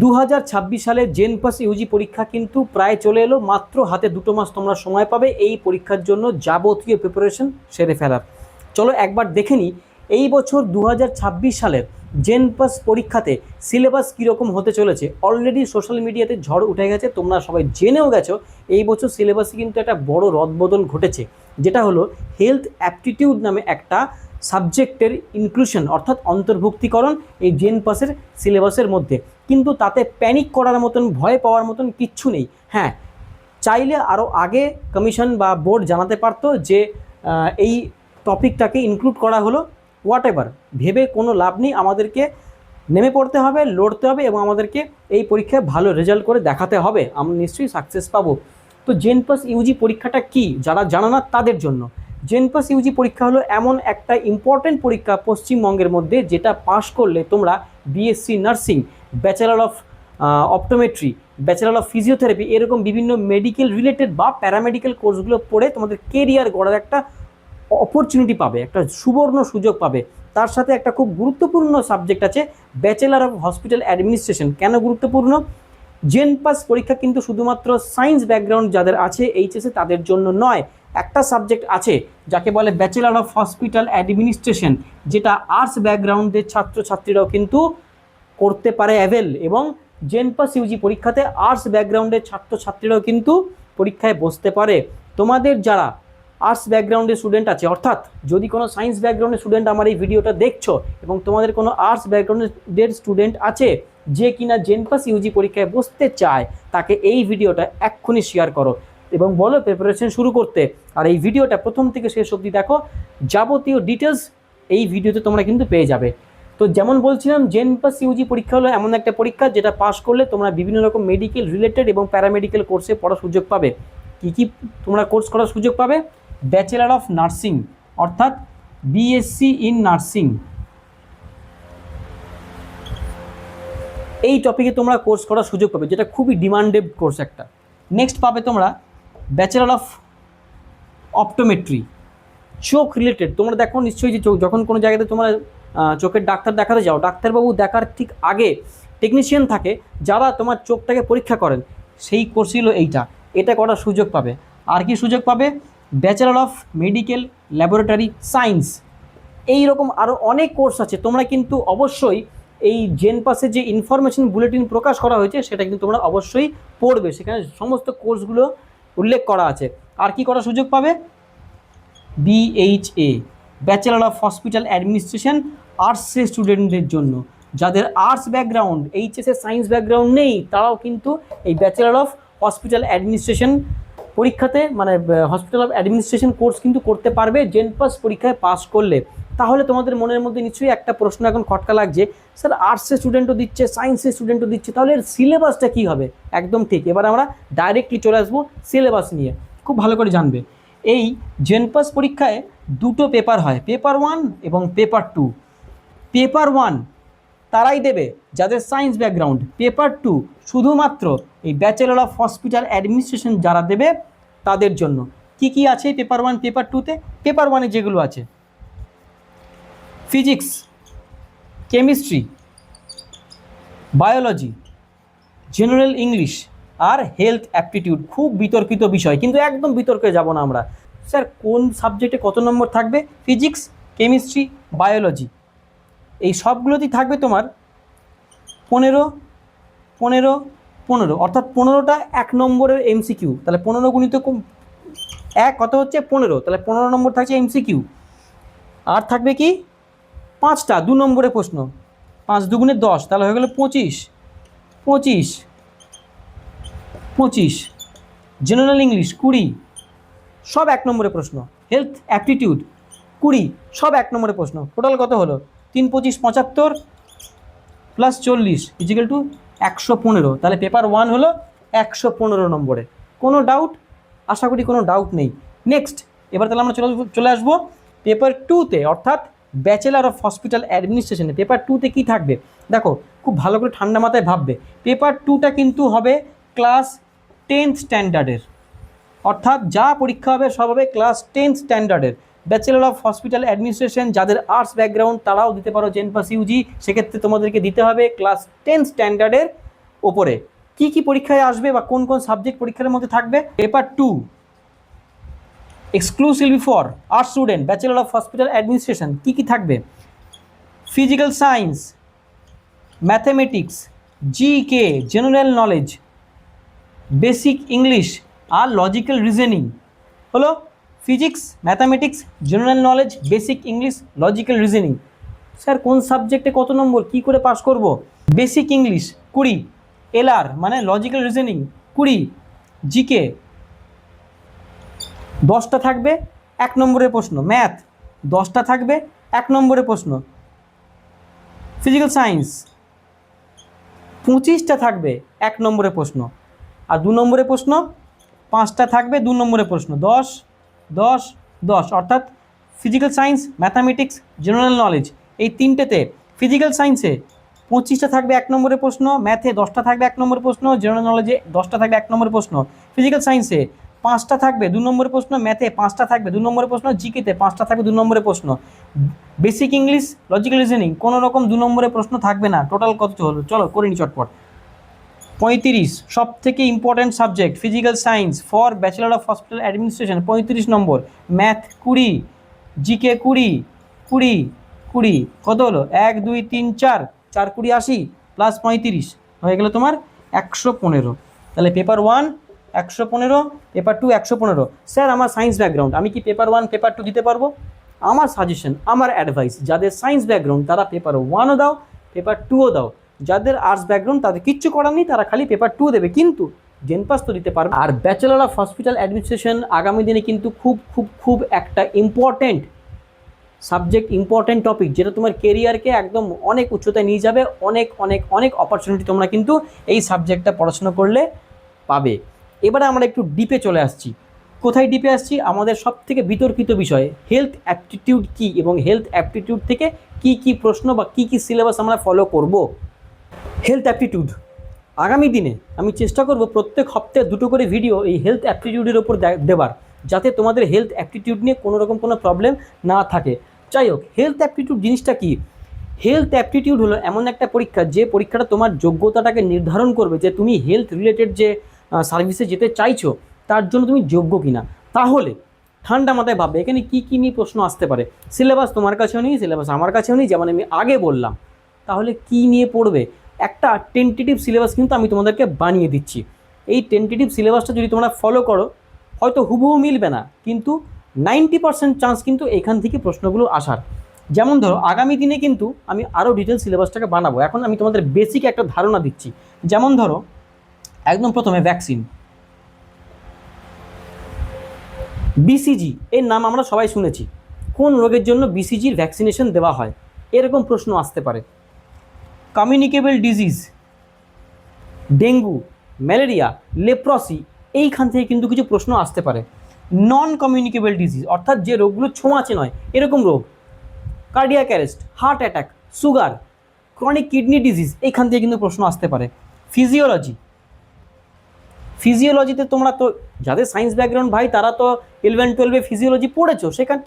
2026 সালের জেনপাস ইউজি পরীক্ষা কিন্তু প্রায় চলে এলো। মাত্র হাতে 2 মাস তোমরা সময় পাবে এই পরীক্ষার জন্য যাবতীয় প্রিপারেশন সেরে ফেলার। চলো একবার দেখে নিই এই বছর 2026 সালের জেনপাস পরীক্ষাতে সিলেবাস কীরকম হতে চলেছে। অলরেডি সোশ্যাল মিডিয়াতে ঝড় উঠে গেছে, তোমরা সবাই জেনেও গেছো এই বছর সিলেবাসে কিন্তু একটা বড় রদবদল ঘটেছে, যেটা হলো হেলথ অ্যাপটিটিউড নামে একটা সাবজেক্টের ইনক্লুশন অর্থাৎ অন্তর্ভুক্তিকরণ এই জেনপাসের সিলেবাসের মধ্যে। কিন্তু তাতে প্যানিক করার মতন, ভয় পাওয়ার মতন কিচ্ছু নেই। হ্যাঁ, চাইলে আরও আগে কমিশন বা বোর্ড জানাতে পারতো যে এই টপিকটাকে ইনক্লুড করা হলো। হোয়াট এভার, ভেবে কোনো লাভ নেই, আমাদেরকে নেমে পড়তে হবে, লড়তে হবে এবং আমাদেরকে এই পরীক্ষায় ভালো রেজাল্ট করে দেখাতে হবে, আমরা নিশ্চয়ই সাকসেস পাবো। তো জেনপাস ইউজি পরীক্ষাটা কি, যারা জানো না তাদের জন্য। জেনপাস ইউজি পরীক্ষা হলো এমন একটা ইম্পর্টেন্ট পরীক্ষা পশ্চিমবঙ্গের মধ্যে, যেটা পাশ করলে তোমরা BSc nursing, bachelor of optometry, bachelor of physiotherapy এরকম বিভিন্ন মেডিকেল রিলেটেড বা প্যারামেডিক্যাল কোর্সগুলো পড়ে তোমাদের কেরিয়ার গড়ার একটা অপরচুনিটি পাবে, একটা সুবর্ণ সুযোগ পাবে। তার সাথে একটা খুব গুরুত্বপূর্ণ সাবজেক্ট আছে ব্যাচেলার অফ হসপিটাল অ্যাডমিনিস্ট্রেশন। কেন গুরুত্বপূর্ণ? জেনপাস পরীক্ষা কিন্তু শুধুমাত্র সায়েন্স ব্যাকগ্রাউন্ড যাদের আছে এইচএসে তাদের জন্য নয়। একটা সাবজেক্ট আছে যাকে বলে ব্যাচেলার অফ হসপিটাল অ্যাডমিনিস্ট্রেশন, যেটা আর্টস ব্যাকগ্রাউন্ডের ছাত্রছাত্রীরাও কিন্তু করতে পারে অ্যাভেল। এবং জেনপাস ইউজি পরীক্ষাতে আর্টস ব্যাকগ্রাউন্ডের ছাত্রছাত্রীরাও কিন্তু পরীক্ষায় বসতে পারে। তোমাদের যারা আর্টস ব্যাকগ্রাউন্ডের স্টুডেন্ট আছে, অর্থাৎ যদি কোনো সায়েন্স ব্যাকগ্রাউন্ডের স্টুডেন্ট আমার এই ভিডিওটা দেখছো এবং তোমাদের কোনো আর্টস ব্যাকগ্রাউন্ডের স্টুডেন্ট আছে যে কিনা জেনপাস ইউজি পরীক্ষায় বসতে চায়, তাকে এই ভিডিওটা এক্ষুনি শেয়ার করো এবং বলো প্রিপারেশন শুরু করতে। আর এই ভিডিওটা প্রথম থেকে শেষ অবধি দেখো, যাবতীয় ডিটেলস এই ভিডিওতে তোমরা কিন্তু পেয়ে যাবে। তো যেমন বলছিলাম, জেনপাস ইউজি পরীক্ষা হলো এমন একটা পরীক্ষা যেটা পাশ করলে তোমরা বিভিন্ন রকম মেডিকেল রিলেটেড এবং প্যারামেডিক্যাল কোর্সে পড়ার সুযোগ পাবে। কী কী তোমরা কোর্স করার সুযোগ পাবে? ব্যাচেলার অফ নার্সিং অর্থাৎ বিএসসি ইন নার্সিং, এই টপিকে তোমরা কোর্স করার সুযোগ পাবে, যেটা খুবই ডিমান্ডেড কোর্স একটা। নেক্সট পাবে তোমরা ব্যাচেলার অফ অপটোমেট্রি, চোখ রিলেটেড। তোমরা দেখো নিশ্চয়ই যে যখন কোনো জায়গাতে তোমরা চোখের ডাক্তার দেখাতে যাও, ডাক্তারবাবু দেখার ঠিক আগে টেকনিশিয়ান থাকে যারা তোমার চোখটাকে পরীক্ষা করেন, সেই কোর্স ছিল এইটা, এটা করার সুযোগ পাবে। আর কি সুযোগ পাবে? Bachelor of medical laboratory science, এই রকম আরও অনেক কোর্স আছে। তোমরা কিন্তু অবশ্যই এই জেনপাসে যে ইনফরমেশন বুলেটিন প্রকাশ করা হয়েছে সেটা কিন্তু তোমরা অবশ্যই পড়বে, সেখানে সমস্ত কোর্সগুলো উল্লেখ করা আছে। আর কি করার সুযোগ পাবে? BHA, bachelor of hospital administration, আর্টসের স্টুডেন্টদের জন্য। যাদের আর্টস ব্যাকগ্রাউন্ড, এইচএসে সায়েন্স ব্যাকগ্রাউন্ড নেই, তারাও কিন্তু এই ব্যাচেলার অফ হসপিটাল অ্যাডমিনিস্ট্রেশন পরীক্ষাতে, মানে হসপিটাল অফ অ্যাডমিনিস্ট্রেশন কোর্স কিন্তু করতে পারবে জেনপাস পরীক্ষায় পাস করলে। তাহলে তোমাদের মনের মধ্যে নিশ্চয়ই একটা প্রশ্ন এখন খটকা লাগছে, স্যার আর্টসের স্টুডেন্টও দিচ্ছে, সায়েন্সের স্টুডেন্টও দিচ্ছে, তাহলে এর সিলেবাসটা কী হবে? একদম ঠিক, এবার আমরা ডাইরেক্টলি চলে আসবো সিলেবাস নিয়ে। খুব ভালো করে জানবে, এই জেনপাস পরীক্ষায় দুটো পেপার হয়, পেপার 1 এবং পেপার 2। পেপার 1 তারাই দেবে যাদের সায়েন্স ব্যাকগ্রাউন্ড, পেপার 2 শুধুমাত্র এই ব্যাচেলার অফ হসপিটাল অ্যাডমিনিস্ট্রেশন যারা দেবে তাদের জন্য। কি কি আছে পেপার 1 পেপার 2তে? পেপার 1-এ যেগুলো আছে physics, chemistry, biology, general English আর হেলথ অ্যাপটিটিউড। খুব বিতর্কিত বিষয়, কিন্তু একদম বিতর্কে যাব না আমরা। স্যার কোন সাবজেক্টে কত নম্বর থাকবে? ফিজিক্স, কেমিস্ট্রি, বায়োলজি, এই সবগুলোতেই থাকবে তোমার 15 15 15, অর্থাৎ 15টা 1 নম্বরের এমসিকিউ। তাহলে 15 গুণিত 1 কত হচ্ছে? 15, তাহলে 15 নম্বর থাকছে এমসিকিউ। আর থাকবে কি? 5টা 2 নম্বরের প্রশ্ন, 5 দুগুণে 10, তাহলে হয়ে গেল 25 25 25। জেনারেল ইংলিশ 20, সব 1 নম্বরের প্রশ্ন। হেলথ অ্যাপটিটিউড 20, সব 1 নম্বরের প্রশ্ন। টোটাল কত হলো? 3 25 75 প্লাস 40 ইজিক্যাল টু 115। তাহলে পেপার 1 হলো 115 নম্বরে। কোনো ডাউট? আশা করি কোনো ডাউট নেই। নেক্সট, এবার তাহলে আমরা চলে আসবো পেপার 2তে, অর্থাৎ ব্যাচেলার অফ হসপিটাল অ্যাডমিনিস্ট্রেশনে। পেপার 2তে কী থাকবে দেখো, খুব ভালো করে ঠান্ডা মাথায় ভাববে। পেপার 2টা কিন্তু হবে ক্লাস 10th স্ট্যান্ডার্ডের, অর্থাৎ যা পরীক্ষা হবে সব হবে ক্লাস 10th স্ট্যান্ডার্ডের। ব্যাচেলার অফ হসপিটাল অ্যাডমিনিস্ট্রেশন যাদের আর্টস ব্যাকগ্রাউন্ড তারাও দিতে পারো জেনপাস ইউজি, সেক্ষেত্রে তোমাদেরকে দিতে হবে ক্লাস 10 স্ট্যান্ডার্ডের ওপরে কি কি পরীক্ষায় আসবে বা কোন কোন সাবজেক্ট পরীক্ষার মধ্যে থাকবে। Paper 2 exclusively for arts student, bachelor of hospital administration, কি কি থাকবে? Physical science, mathematics, GK, general knowledge, basic English আর লজিক্যাল রিজনিং। হলো physics, mathematics, general knowledge, basic English, logical reasoning. Sir কোন সাবজেক্টে কত নম্বর, কি করে পাস করব? বেসিক ইংলিশ 20, এলআর মানে লজিক্যাল রিজনিং 20, জিকে 10টা থাকবে 1 নম্বরের প্রশ্ন, ম্যাথ 10টা থাকবে 1 নম্বরের প্রশ্ন, ফিজিক্যাল সায়েন্স 25টা থাকবে 1 নম্বরের প্রশ্ন, আর 2 নম্বরের প্রশ্ন 5টা থাকবে 2 নম্বরের প্রশ্ন, 10 10 10, অর্থাৎ physical science, mathematics, general knowledge এই তিনটেতে ফিজিক্যাল সায়েন্সে 25টা থাকবে 1 নম্বরের প্রশ্ন, ম্যাথে 10টা থাকবে 1 নম্বরের প্রশ্ন, জেনারেল নলেজে 10টা থাকবে 1 নম্বরের প্রশ্ন, ফিজিক্যাল সায়েন্সে 5টা থাকবে 2 নম্বরের প্রশ্ন, ম্যাথে 5টা থাকবে 2 নম্বরের প্রশ্ন, জিকেতে 5টা থাকবে 2 নম্বরের প্রশ্ন, বেসিক ইংলিশ, লজিক্যাল রিজনিং কোনো রকম 2 নম্বরের প্রশ্ন থাকবে না। টোটাল কত হলো চলো করে নি চটপট। 35 সব থেকে important subject physical science for bachelor of hospital administration 35 number, math 20, GK 20 20 20, কত হলো 1 2 3 4 4 20 80 প্লাস 35 হয়ে গেল তোমার 115। তাহলে পেপার 1 115, পেপার 2 115। স্যার আমার সায়েন্স ব্যাকগ্রাউন্ড, আমি কি পেপার 1 পেপার 2 দিতে পারবো? আমার সাজেশন, আমার অ্যাডভাইস, যাদের সায়েন্স ব্যাকগ্রাউন্ড তারা পেপার 1ও দাও, পেপার 2ও দাও। যাদের আর্টস ব্যাকগ্রাউন্ড তাদের কিচ্ছু করার নেই, তারা খালি পেপার 2 দেবে, কিন্তু জেনপাস তো দিতে পারবে। আর ব্যাচেলর অফ হসপিটাল অ্যাডমিনিস্ট্রেশন আগামী দিনে কিন্তু খুব খুব খুব একটা ইম্পর্ট্যান্ট সাবজেক্ট, ইম্পর্ট্যান্ট টপিক, যেটা তোমার কেরিয়ারকে একদম অনেক উচ্চতায় নিয়ে যাবে। অনেক অনেক অনেক অপরচুনিটি তোমরা কিন্তু এই সাবজেক্টটা পড়াশোনা করলে পাবে। এবারে আমরা একটু ডিপে চলে আসছি। কোথায় ডিপে আসছি? আমাদের সব থেকে বিতর্কিত বিষয় হেলথ অ্যাপটিটিউড কী, এবং হেলথ অ্যাপটিটিউড থেকে কি কি প্রশ্ন বা কি কি সিলেবাস আমরা ফলো করব। হেলথ অ্যাপটিটিউড আগামী দিনে আমি চেষ্টা করব প্রত্যেক সপ্তাহে 2টো করে ভিডিও এই হেলথ অ্যাপটিটিউডের ওপর দেবার, যাতে তোমাদের হেলথ অ্যাপটিটিউড নিয়ে কোনো রকম কোনো প্রবলেম না থাকে। যাই হোক, হেলথ অ্যাপটিটিউড জিনিসটা কি? হেলথ অ্যাপটিটিউড হলো এমন একটা পরীক্ষা, যে পরীক্ষাটা তোমার যোগ্যতাটাকে নির্ধারণ করবে যে তুমি হেলথ রিলেটেড যে সার্ভিসে যেতে চাইছো তার জন্য তুমি যোগ্য কিনা। তাহলে ঠান্ডা মাথায় ভাববে এখানে কী কী নিয়ে প্রশ্ন আসতে পারে। সিলেবাস তোমার কাছেও নেই, সিলেবাস আমার কাছেও নেই, যেমন আমি আগে বললাম। তাহলে কি নিয়ে পড়বে? একটা টেন্টেটিভ সিলেবাস কিন্তু আমি তোমাদেরকে বানিয়ে দিচ্ছি। এই টেন্টেটিভ সিলেবাসটা যদি তোমরা ফলো করো, হয়তো হুবহু মিলবে না, কিন্তু 90% চান্স কিন্তু এখান থেকে প্রশ্নগুলো আসার। যেমন ধরো আগামী দিনে কিন্তু আমি আরও ডিটেল সিলেবাসটাকে বানাবো, এখন আমি তোমাদের বেসিক একটা ধারণা দিচ্ছি। যেমন ধরো একদম প্রথমে ভ্যাকসিন, বিসিজি এর নাম আমরা সবাই শুনেছি। কোন রোগের জন্য বিসিজির ভ্যাকসিনেশন দেওয়া হয়, এরকম প্রশ্ন আসতে পারে। Communicable disease, dengue, malaria, leprosy, এইখান থেকে কিন্তু কিছু প্রশ্ন আসতে পারে। নন কমিউনিকেবল ডিজিজ অর্থাৎ যে রোগগুলো ছোঁয়াচে নয় এরকম রোগ, cardiac arrest, heart attack, sugar, chronic kidney disease, এইখান থেকে কিন্তু প্রশ্ন আসতে পারে। ফিজিওলজি, ফিজিওলজিতে তোমরা তো যাদের সায়েন্স ব্যাকগ্রাউন্ড ভাই তারা তো 11-12 ফিজিওলজি পড়েছো,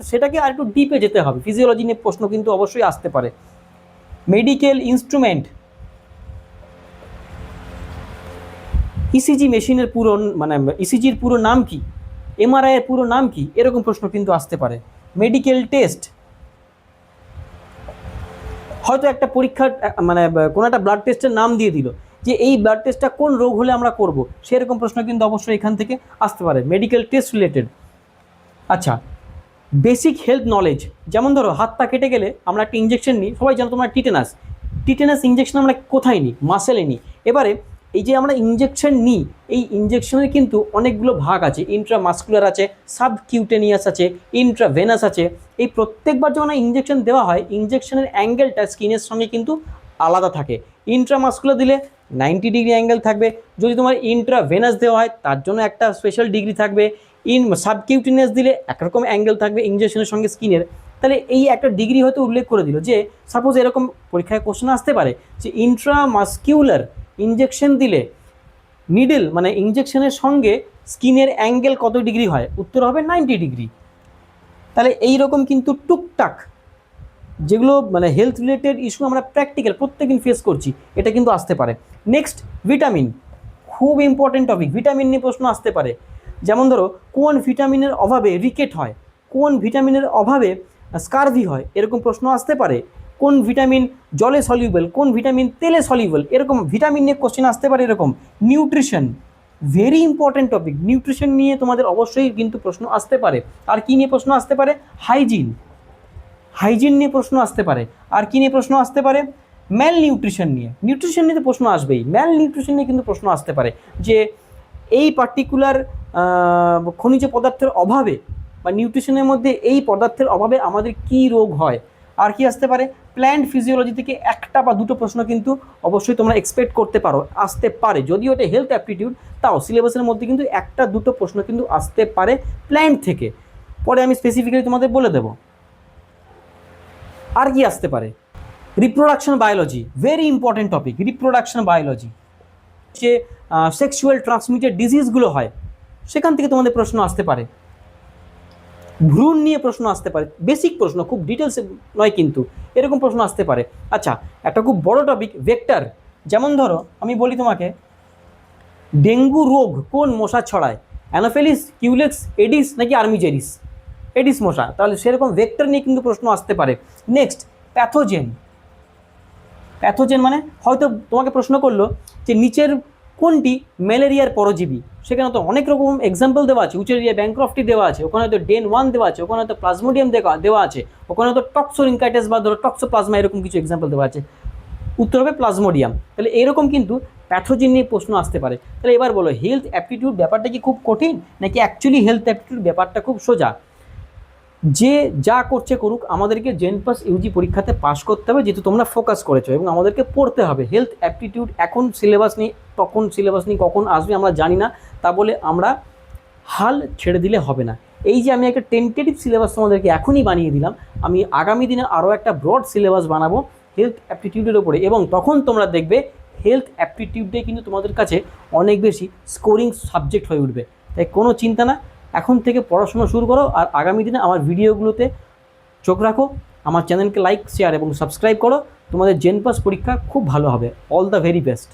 সেটাকে আর একটু ডিপে যেতে হবে। ফিজিওলজি নিয়ে প্রশ্ন কিন্তু অবশ্যই আসতে পারে। মেডিকেল ইনস্ট্রুমেন্ট, ইসিজি মেশিনের পুরো মানে ইসিজির পুরো নাম কি, এমআরআই এর পুরো নাম কি, এরকম প্রশ্ন কিন্তু আসতে পারে। মেডিকেল টেস্ট, হয়তো একটা পরীক্ষার মানে কোনো একটা ব্লাড টেস্টের নাম দিয়ে দিল যে এই ব্লাড টেস্টটা কোন রোগ হলে আমরা করব, সেরকম প্রশ্ন কিন্তু অবশ্যই এখান থেকে আসতে পারে মেডিকেল টেস্ট রিলেটেড। আচ্ছা, বেসিক হেলথ নলেজ, যেমন ধরো হাত পা কেটে গেলে আমরা একটা ইঞ্জেকশন নিই, সবাই জানো তোমরা টিটেনাস ইঞ্জেকশন আমরা কোথায় নিই? মাসেলে নিই। এবারে এই যে আমরা ইঞ্জেকশন নিই, এই ইঞ্জেকশনের কিন্তু অনেকগুলো ভাগ আছে, ইন্ট্রামাসকুলার আছে, সাবকিউটেনিয়াস আছে, ইন্ট্রাভেনাস আছে। এই প্রত্যেকবার যখন ইঞ্জেকশন দেওয়া হয়, ইঞ্জেকশনের অ্যাঙ্গেলটা স্কিনের সঙ্গে কিন্তু আলাদা থাকে। ইন্ট্রামাসকুলার দিলে 90 ডিগ্রি অ্যাঙ্গেল থাকবে, যদি তোমার ইন্ট্রাভেনাস দেওয়া হয় তার জন্য একটা স্পেশাল ডিগ্রি থাকবে, সাবকিউটেনিয়াস দিলে একরকম অ্যাঙ্গেল থাকবে ইঞ্জেকশনের সঙ্গে স্কিনের। তাহলে এই একটা ডিগ্রি হয়তো উল্লেখ করে দিল যে সাপোজ এরকম পরীক্ষায় কোশ্চেন আসতে পারে যে ইন্ট্রামাসকিউলার ইঞ্জেকশন দিলে নিডল মানে ইঞ্জেকশনের সঙ্গে স্কিনের অ্যাঙ্গেল কত ডিগ্রি হয়, উত্তর হবে 90 ডিগ্রি। তাহলে এই রকম কিন্তু টুকটাক যেগুলো মানে হেলথ রিলেটেড ইস্যু আমরা প্র্যাকটিক্যাল প্রত্যেকদিন ফেস করছি, এটা কিন্তু আসতে পারে। নেক্সট ভিটামিন, খুব ইম্পর্টেন্ট টপিক, ভিটামিন নিয়ে প্রশ্ন আসতে পারে। যেমন ধরো কোন ভিটামিনের অভাবে রিকেট হয়, কোন ভিটামিনের অভাবে স্কারভি হয়, এরকম প্রশ্ন আসতে পারে। কোন ভিটামিন জলে সলিউবল, কোন ভিটামিন তেলে সলিউবল, এরকম ভিটামিন নিয়ে কোশ্চেন আসতে পারে। এরকম nutrition, very important topic, nutrition নিয়ে তোমাদের অবশ্যই কিন্তু প্রশ্ন আসতে পারে। আর কী নিয়ে প্রশ্ন আসতে পারে? হাইজিন, হাইজিন নিয়ে প্রশ্ন আসতে পারে। আর কী নিয়ে প্রশ্ন আসতে পারে? ম্যাল নিউট্রিশন নিয়ে, নিউট্রিশন নিয়ে তো প্রশ্ন আসবেই, ম্যাল নিউট্রিশন নিয়ে কিন্তু প্রশ্ন আসতে পারে, যে এই পার্টিকুলার খনিজ পদার্থের অভাবে বা নিউট্রিশনের মধ্যে এই পদার্থের অভাবে আমাদের কী রোগ হয়। আর কি আসতে পারে? প্ল্যান্ট ফিজিওলজি থেকে একটা বা দুটো প্রশ্ন কিন্তু অবশ্যই তোমরা এক্সপেক্ট করতে পারো, আসতে পারে। যদিও এটা হেলথ অ্যাপটিটিউড, তাও সিলেবাসের মধ্যে কিন্তু একটা দুটো প্রশ্ন কিন্তু আসতে পারে প্ল্যান্ট থেকে, পরে আমি স্পেসিফিক্যালি তোমাদের বলে দেবো। আর কি আসতে পারে? Reproduction biology, very important topic, reproduction biology, যে সেক্সুয়াল ট্রান্সমিটেড ডিজিজগুলো হয় সেখান থেকে তোমাদের প্রশ্ন আসতে পারে। ভ্রূণ নিয়ে প্রশ্ন আসতে পারে, বেসিক প্রশ্ন, খুব ডিটেলসে নয় কিন্তু, এরকম প্রশ্ন আসতে পারে। আচ্ছা, একটা খুব বড় টপিক ভেক্টর, যেমন ধরো আমি বলি তোমাকে ডেঙ্গু রোগ কোন মশা ছড়ায়, অ্যানোফেলিস, কিউলেক্স, এডিস নাকি আর্মিজেরিস? এডিস মশা, তাহলে সেরকম ভেক্টর নিয়ে কিন্তু প্রশ্ন আসতে পারে। নেক্সট প্যাথোজেন, প্যাথোজেন মানে হয়তো তোমাকে প্রশ্ন করলো যে নিচের কোনটি ম্যালেরিয়ার পরজীবী, সেখানে তো অনেক রকম এক্সাম্পল দেওয়া আছে, উচেরিয়া ব্যাংক্রফটি দেওয়া আছে, ওখানে হয়তো ডেন 1 দেওয়া আছে, ওখানে হয়তো প্লাজমোডিয়াম দেওয়া আছে, ওখানে হয়তো টক্সোরিনকাইটাস বা ধরো টক্সোপ্লাজমা, এরকম কিছু এক্সাম্পল দেওয়া আছে, উত্তর হবে প্লাজমোডিয়াম। তাহলে এরকম কিন্তু প্যাথোজেন নিয়ে প্রশ্ন আসতে পারে। তাহলে এবার বলো হেলথ অ্যাপটিটিউড ব্যাপারটা কি খুব কঠিন, নাকি অ্যাকচুয়ালি হেলথ অ্যাপটিটিউড ব্যাপারটা খুব সোজা? যে যা করছে করুক, আমাদেরকে জেনপাস ইউজি পরীক্ষাতে পাশ করতে হবে, যেহেতু তোমরা ফোকাস করেছো, এবং আমাদেরকে পড়তে হবে। হেলথ অ্যাপটিটিউড এখন সিলেবাস নেই, তখন সিলেবাস নেই, কখন আসবে আমরা জানি না, তা বলে আমরা হাল ছেড়ে দিলে হবে না। এই যে আমি একটা টেন্টেটিভ সিলেবাস তোমাদেরকে এখনই বানিয়ে দিলাম, আমি আগামী দিনে আরও একটা ব্রড সিলেবাস বানাবো হেলথ অ্যাপটিটিউডের ওপরে, এবং তখন তোমরা দেখবে হেলথ অ্যাপটিটিউডটাই কিন্তু তোমাদের কাছে অনেক বেশি স্কোরিং সাবজেক্ট হয়ে উঠবে। তাই কোনো চিন্তা না, এখন থেকে পড়াশোনা শুরু করো, আর আগামী দিনে আমার ভিডিওগুলোতে চোখ রাখো, আমার চ্যানেলকে লাইক, শেয়ার এবং সাবস্ক্রাইব করো। তোমাদের জেনপাস পরীক্ষা খুব ভালো হবে। All the very best.